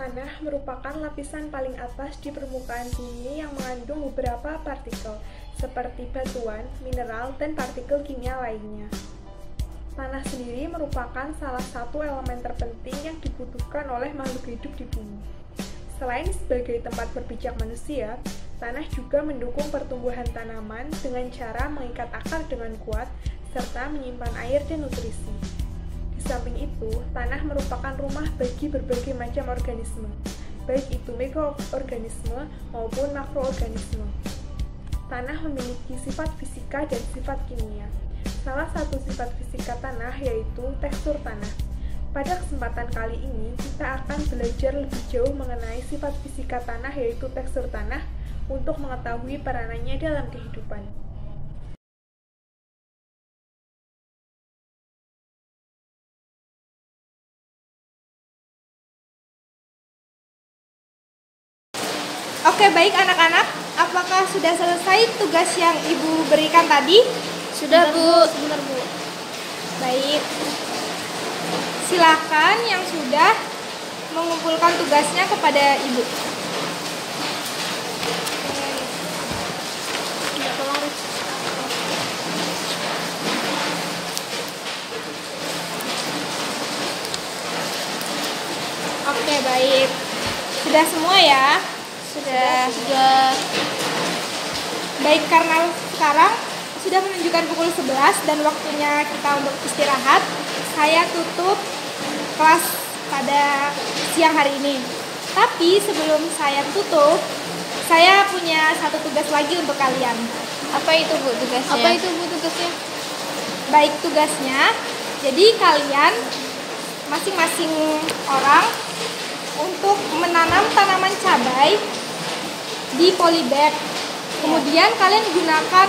Tanah merupakan lapisan paling atas di permukaan bumi yang mengandung beberapa partikel, seperti batuan, mineral, dan partikel kimia lainnya. Tanah sendiri merupakan salah satu elemen terpenting yang dibutuhkan oleh makhluk hidup di bumi. Selain sebagai tempat berpijak manusia, tanah juga mendukung pertumbuhan tanaman dengan cara mengikat akar dengan kuat, serta menyimpan air dan nutrisi. Di samping itu, tanah merupakan rumah bagi berbagai macam organisme, baik itu mikroorganisme maupun makroorganisme. Tanah memiliki sifat fisika dan sifat kimia. Salah satu sifat fisika tanah yaitu tekstur tanah. Pada kesempatan kali ini, kita akan belajar lebih jauh mengenai sifat fisika tanah yaitu tekstur tanah untuk mengetahui peranannya dalam kehidupan. Oke, baik anak-anak, apakah sudah selesai tugas yang Ibu berikan tadi? Sudah, Bu. Sebentar, Bu. Baik. Silakan yang sudah mengumpulkan tugasnya kepada Ibu. Oke, baik. Sudah semua ya? Sudah. Baik, karena sekarang sudah menunjukkan pukul 11 dan waktunya kita untuk istirahat, saya tutup kelas pada siang hari ini. Tapi sebelum saya tutup, saya punya satu tugas lagi untuk kalian. Apa itu, Bu, tugasnya? Baik, tugasnya, jadi kalian masing-masing orang untuk menanam tanaman cabai di polybag. Kemudian kalian gunakan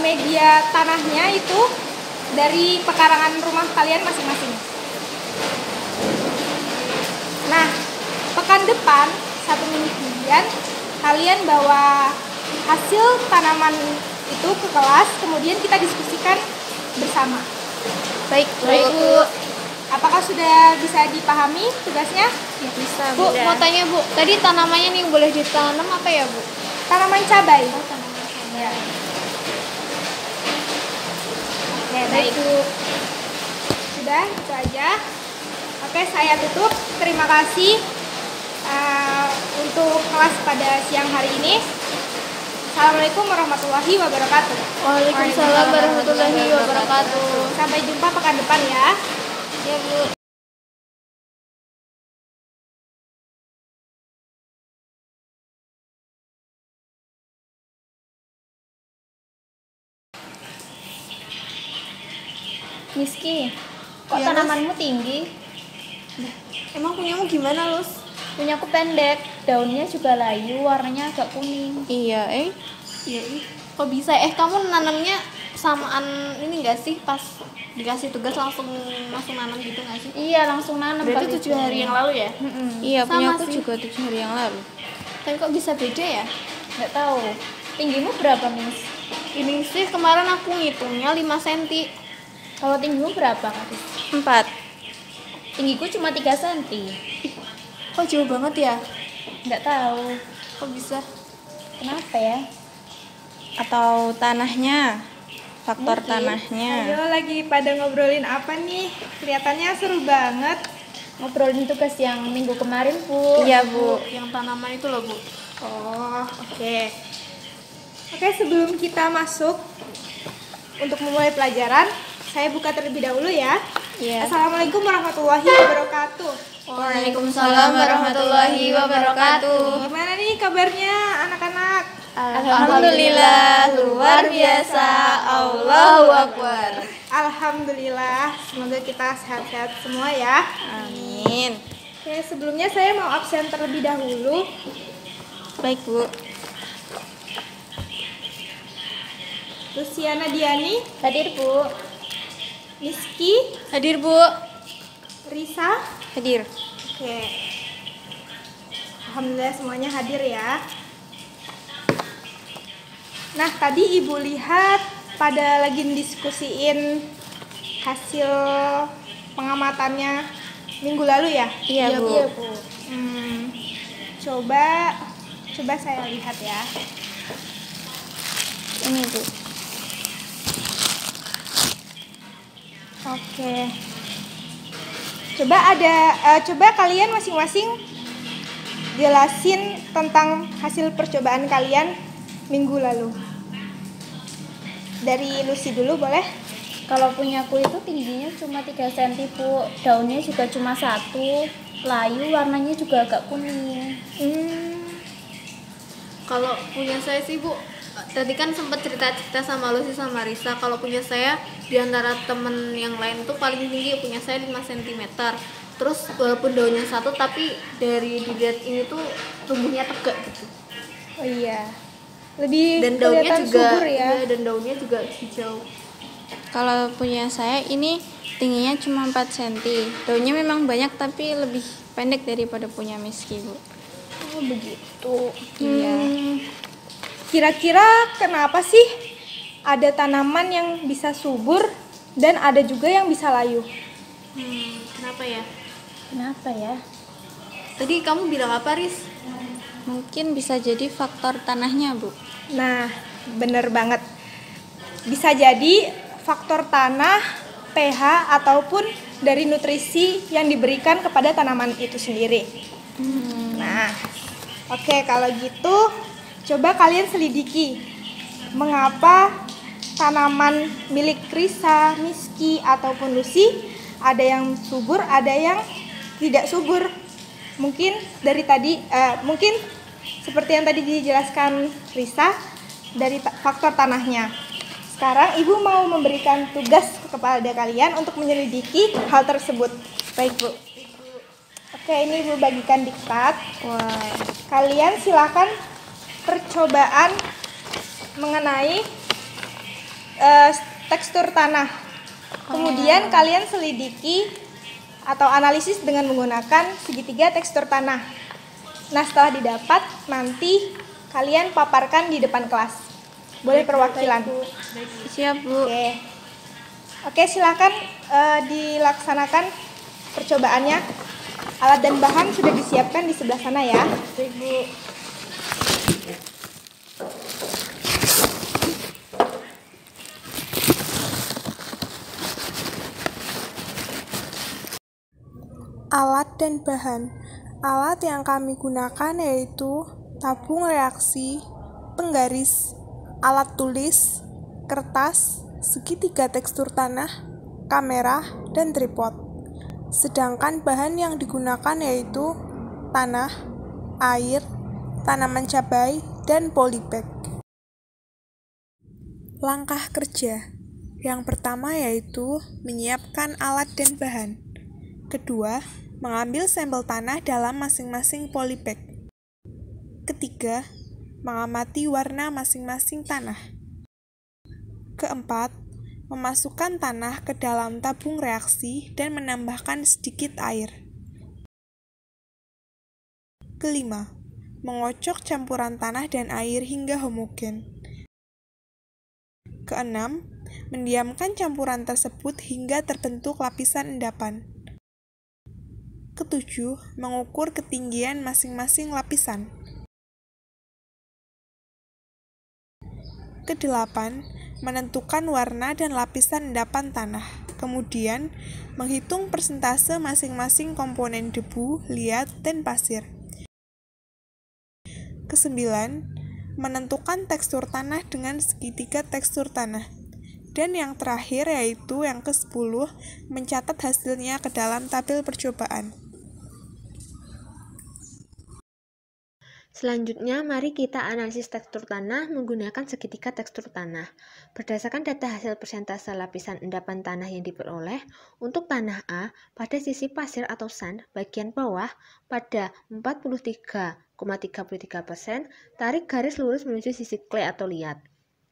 media tanahnya itu dari pekarangan rumah kalian masing-masing. Nah, pekan depan, 1 minggu kemudian, kalian bawa hasil tanaman itu ke kelas, kemudian kita diskusikan bersama. Baik, Bu. Apakah sudah bisa dipahami tugasnya? Ya, bisa, Bu. Mau tanya, Bu, tadi tanamannya nih boleh ditanam apa ya, Bu? Tanaman cabai. Oh, tanaman cabai. Ya. Oke, baik. Sudah, itu aja. Oke, saya tutup. Terima kasih untuk kelas pada siang hari ini. Assalamualaikum warahmatullahi wabarakatuh. Waalaikumsalam warahmatullahi wabarakatuh. Sampai jumpa pekan depan ya. Ya, Bu. Miski, kok Ya, tanamanmu tinggi? Emang punyamu gimana, Lus? Punyaku pendek, daunnya juga layu, warnanya agak kuning. Iya, kok bisa? Kamu nanamnya samaan ini nggak sih? Pas dikasih tugas langsung nanam gitu nggak sih? Iya, langsung nanam. Berarti 7 hari yang lalu ya? Iya, Sama punya aku sih. juga 7 hari yang lalu. Tapi kok bisa beda ya? Nggak tahu. Tinggimu berapa, Miss? Ini sih kemarin aku ngitungnya 5 cm. Kalau tinggimu berapa, Kak? 4. Tinggiku cuma 3 cm. Kok jauh banget ya? Nggak tahu. Kok bisa? Kenapa ya? Atau tanahnya? Faktor Mungkin. tanahnya. Ayo, lagi pada ngobrolin apa nih? Kelihatannya seru banget. Ngobrolin tugas yang minggu kemarin, Bu. Iya, Bu. Yang tanaman itu loh, Bu. Oh, oke. Oke, sebelum kita masuk untuk memulai pelajaran, saya buka terlebih dahulu ya. Iya. Assalamualaikum warahmatullahi wabarakatuh. Waalaikumsalam warahmatullahi wabarakatuh. Gimana nih kabarnya anak-anak? Alhamdulillah, luar biasa. Allahu Akbar. Alhamdulillah, semoga kita sehat-sehat semua ya. Amin. Oke, sebelumnya saya mau absen terlebih dahulu. Baik, Bu. Luciana Diani, Hadir, Bu. Miski, Hadir, Bu. Risa. Hadir. Oke. Alhamdulillah semuanya hadir ya. Nah, tadi Ibu lihat pada lagi diskusiin hasil pengamatannya minggu lalu ya? Iya, Bu. Iya, Bu. Coba saya lihat ya. Ini Bu. Oke. Coba kalian masing-masing jelasin tentang hasil percobaan kalian minggu lalu. Dari Lucy dulu boleh? Kalau punyaku itu tingginya cuma 3 cm Bu. Daunnya juga cuma 1. Layu, warnanya juga agak kuning. Kalau punya saya sih Bu, tadi kan sempat cerita-cerita sama Lucy sama Risa. Kalau punya saya di antara temen yang lain tuh paling tinggi punya saya 5 cm. Terus walaupun daunnya 1 tapi dari dilihat ini tuh tumbuhnya tegak gitu. Oh iya. Lebih Dan daunnya kelihatan juga subur ya. iya, dan daunnya juga hijau. Kalau punya saya ini tingginya cuma 4 cm. Daunnya memang banyak tapi lebih pendek daripada punya Miski, Bu. Oh begitu. Iya. Kira-kira kenapa sih ada tanaman yang bisa subur dan ada juga yang bisa layu? Kenapa ya? Kenapa ya? Tadi kamu bilang apa, Riz? Mungkin bisa jadi faktor tanahnya, Bu. Nah, bener banget. Bisa jadi faktor tanah, pH, ataupun dari nutrisi yang diberikan kepada tanaman itu sendiri. Nah, oke, kalau gitu coba kalian selidiki mengapa tanaman milik Risa, Miski, ataupun Lucy ada yang subur, ada yang tidak subur. Mungkin dari tadi, mungkin seperti yang tadi dijelaskan Risa dari faktor tanahnya. Sekarang Ibu mau memberikan tugas kepada kalian untuk menyelidiki hal tersebut. Baik, Bu. Oke, ini Ibu bagikan diktat. Wah, Kalian silakan percobaan mengenai tekstur tanah. Kemudian kalian selidiki atau analisis dengan menggunakan segitiga tekstur tanah. Nah, setelah didapat, nanti kalian paparkan di depan kelas. Boleh perwakilan. siap, Bu. Oke, silakan dilaksanakan percobaannya. Alat dan bahan sudah disiapkan di sebelah sana ya. Bu. Alat dan bahan. Alat yang kami gunakan yaitu tabung reaksi, penggaris, alat tulis, kertas, segitiga tekstur tanah, kamera, dan tripod. Sedangkan bahan yang digunakan yaitu tanah, air, tanaman cabai, dan polybag. Langkah kerja. Yang pertama yaitu menyiapkan alat dan bahan. Kedua, mengambil sampel tanah dalam masing-masing polybag. Ketiga, mengamati warna masing-masing tanah. Keempat, memasukkan tanah ke dalam tabung reaksi dan menambahkan sedikit air. Kelima, mengocok campuran tanah dan air hingga homogen. Keenam, mendiamkan campuran tersebut hingga terbentuk lapisan endapan. Ketujuh, mengukur ketinggian masing-masing lapisan. Kedelapan, menentukan warna dan lapisan endapan tanah. Kemudian, menghitung persentase masing-masing komponen debu, liat, dan pasir. Kesembilan, menentukan tekstur tanah dengan segitiga tekstur tanah. Dan yang terakhir yaitu yang ke-10, mencatat hasilnya ke dalam tabel percobaan. Selanjutnya, mari kita analisis tekstur tanah menggunakan segitiga tekstur tanah. Berdasarkan data hasil persentase lapisan endapan tanah yang diperoleh, untuk tanah A pada sisi pasir atau sand bagian bawah pada 43,33%, tarik garis lurus menuju sisi clay atau liat.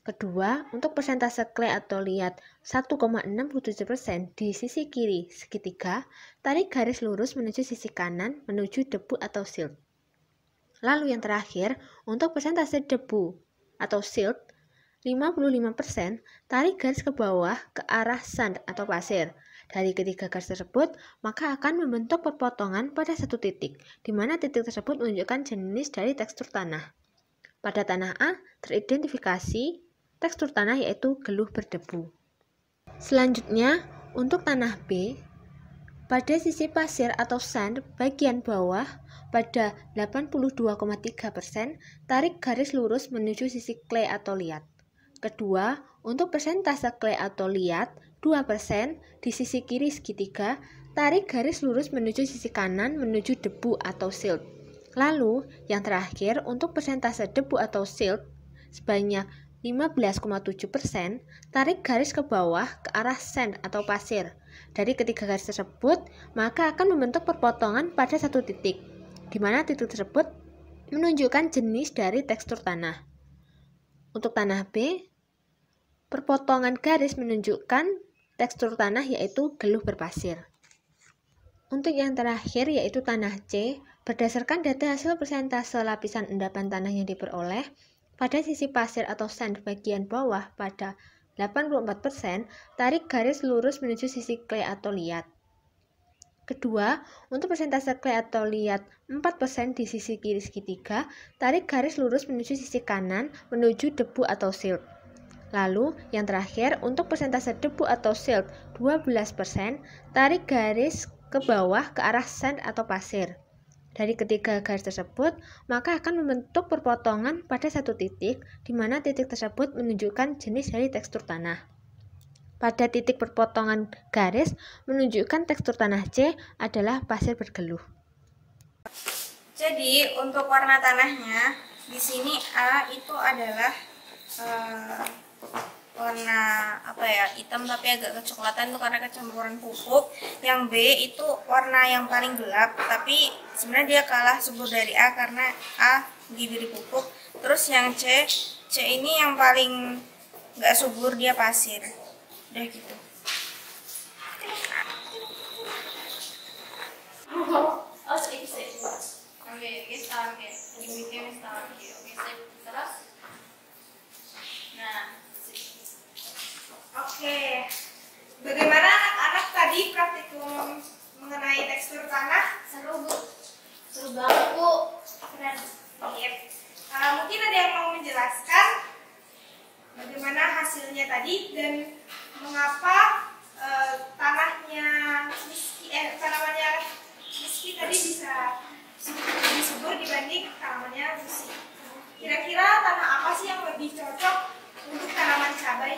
Kedua, untuk persentase clay atau liat 1,67% di sisi kiri segitiga, tarik garis lurus menuju sisi kanan menuju debu atau silt. Lalu yang terakhir, untuk persentase debu atau silt 55%, tarik garis ke bawah ke arah sand atau pasir. Dari ketiga garis tersebut, maka akan membentuk perpotongan pada satu titik, di mana titik tersebut menunjukkan jenis dari tekstur tanah. Pada tanah A, teridentifikasi tekstur tanah yaitu geluh berdebu. Selanjutnya, untuk tanah B, pada sisi pasir atau sand bagian bawah, pada 82,3%, tarik garis lurus menuju sisi clay atau liat. Kedua, untuk persentase clay atau liat, 2%, di sisi kiri segitiga, tarik garis lurus menuju sisi kanan menuju debu atau silt. Lalu, yang terakhir, untuk persentase debu atau silt, sebanyak 15,7%, tarik garis ke bawah ke arah sand atau pasir. Dari ketiga garis tersebut, maka akan membentuk perpotongan pada satu titik, di mana titik tersebut menunjukkan jenis dari tekstur tanah. Untuk tanah B, perpotongan garis menunjukkan tekstur tanah yaitu geluh berpasir. Untuk yang terakhir yaitu tanah C, berdasarkan data hasil persentase lapisan endapan tanah yang diperoleh, pada sisi pasir atau sand bagian bawah pada 84%, tarik garis lurus menuju sisi clay atau liat. Kedua, untuk persentase clay atau liat 4% di sisi kiri segitiga, tarik garis lurus menuju sisi kanan menuju debu atau silt. Lalu, yang terakhir, untuk persentase debu atau silt 12%, tarik garis ke bawah ke arah sand atau pasir. Dari ketiga garis tersebut, maka akan membentuk perpotongan pada satu titik, di mana titik tersebut menunjukkan jenis dari tekstur tanah. Pada titik perpotongan garis menunjukkan tekstur tanah C adalah pasir bergeluh. Jadi untuk warna tanahnya di sini A itu adalah warna hitam tapi agak kecoklatan itu karena kecampuran pupuk. Yang B itu warna yang paling gelap tapi sebenarnya dia kalah subur dari A karena A diberi pupuk. Terus yang C ini yang paling nggak subur, dia pasir. Udah gitu. Oke, bagaimana anak-anak tadi praktikum mengenai tekstur tanah? Seru, Bu. Seru banget, Bu. Keren. Mungkin ada yang mau menjelaskan bagaimana hasilnya tadi dan mengapa tanamannya Miski tadi bisa lebih subur dibanding tanamannya Lucy. Kira-kira tanah apa sih yang lebih cocok untuk tanaman cabai?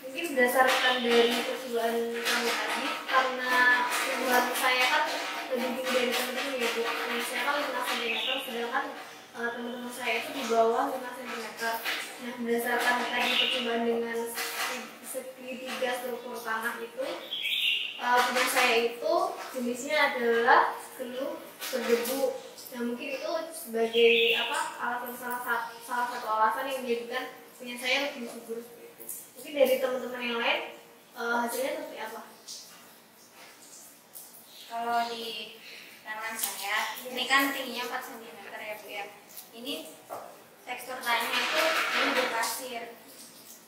Mungkin berdasarkan dari percobaan kamu tadi, karena tumbuhan saya kan lebih tinggi dari teman-teman ya, Bu. Saya kan 5 cm, sedangkan teman-teman saya itu di bawah 5 cm. Nah, berdasarkan tadi percobaan dengan segitiga struktur tanah itu, punya saya itu jenisnya adalah geluh berdebu. Nah, mungkin itu sebagai salah satu alasan yang menjadikan punya saya lebih subur. Mungkin dari teman-teman yang lain hasilnya seperti apa? Kalau di tangan saya, ini kan tingginya 4 cm ya, Bu ya. Ini tekstur tanahnya itu lebih berpasir.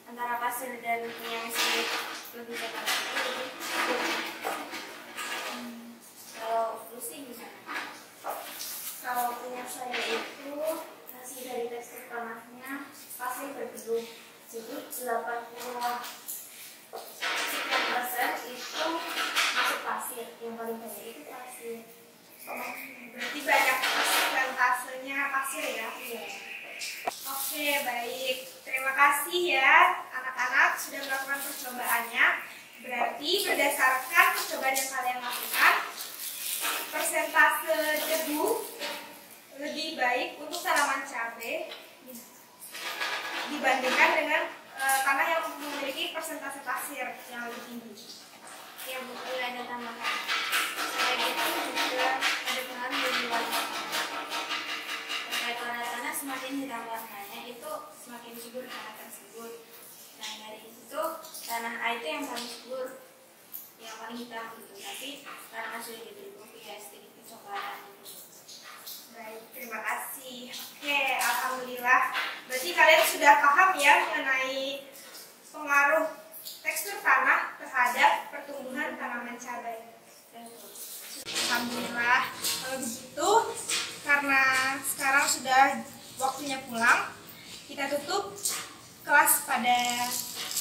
Antara pasir dan punya Miski lebih cepat. Kalau Lucy gimana? Kalau punya saya itu hasil dari tekstur tanahnya pasir bergeluh. Jadi 80% itu masuk pasir, yang paling banyak itu pasir. Berarti banyak persentasenya pasir ya? Iya. Oke, baik. Terima kasih ya anak-anak sudah melakukan percobaannya. Berarti berdasarkan percobaan yang kalian lakukan, persentase debu lebih baik untuk tanaman cabai dibandingkan dengan tanah yang memiliki persentase pasir yang lebih tinggi. Ya, Bu, ada tambahan. Selain itu juga ada pengaruh dari warna terkait warna tanah. Semakin hitam warnanya itu semakin subur tanah tersebut. Nah, dari itu tanah A itu yang paling subur, yang paling hitam gitu. Tapi karena sudah diberi pupuk ya sedikit kecoklatan. Baik, terima kasih. Oke, alhamdulillah. Berarti kalian sudah paham ya mengenai pengaruh tekstur tanah terhadap pertumbuhan tanaman cabai. Alhamdulillah. Kalau begitu, karena sekarang sudah waktunya pulang, kita tutup kelas pada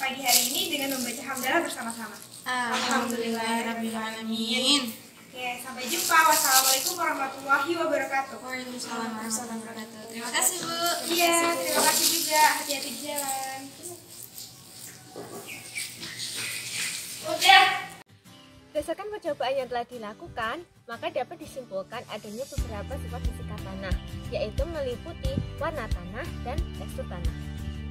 pagi hari ini dengan membaca hamdalah bersama-sama. Alhamdulillahirrabbilalamin. Oke, sampai jumpa. Wassalamualaikum warahmatullahi wabarakatuh. Waalaikumsalam warahmatullahi wabarakatuh. Terima kasih, Bu. Iya, terima kasih juga. Hati-hati di jalan. Udah. Berdasarkan percobaan yang telah dilakukan, maka dapat disimpulkan adanya beberapa sifat fisika tanah, yaitu meliputi warna tanah dan tekstur tanah.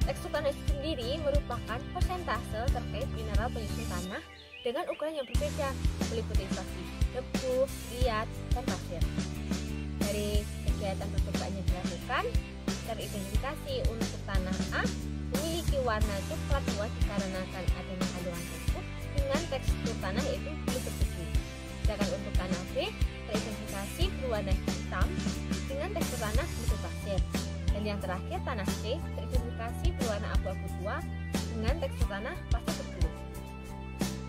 Tekstur tanah itu sendiri merupakan persentase terkait mineral penyusun tanah dengan ukuran yang berbeda, meliputi saksi debu, liat, dan pasir. Dari kegiatan percobaan yang dilakukan, teridentifikasi untuk tanah A memiliki warna coklat tua dikarenakan adanya kandungan tekstur dengan tekstur tanah yaitu blue bersih. Sedangkan untuk tanah B teridentifikasi berwarna hitam dengan tekstur tanah blue pasir. Dan yang terakhir tanah C teridentifikasi berwarna abu-abu tua dengan tekstur tanah pasir berbiru.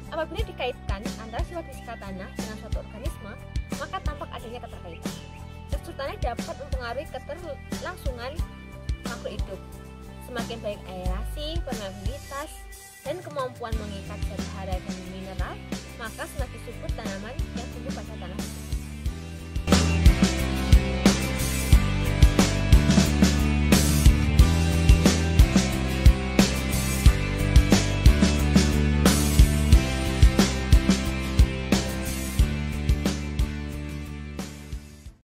Apabila dikaitkan antara sifat fisika tanah dengan suatu organisme, maka tampak adanya keterkaitan. Tekstur tanah dapat mempengaruhi keterlangsungan makhluk hidup. Semakin baik aerasi, permeabilitas, dan kemampuan mengikat zat hara dan mineral, maka semakin subur tanaman yang tumbuh pada tanah.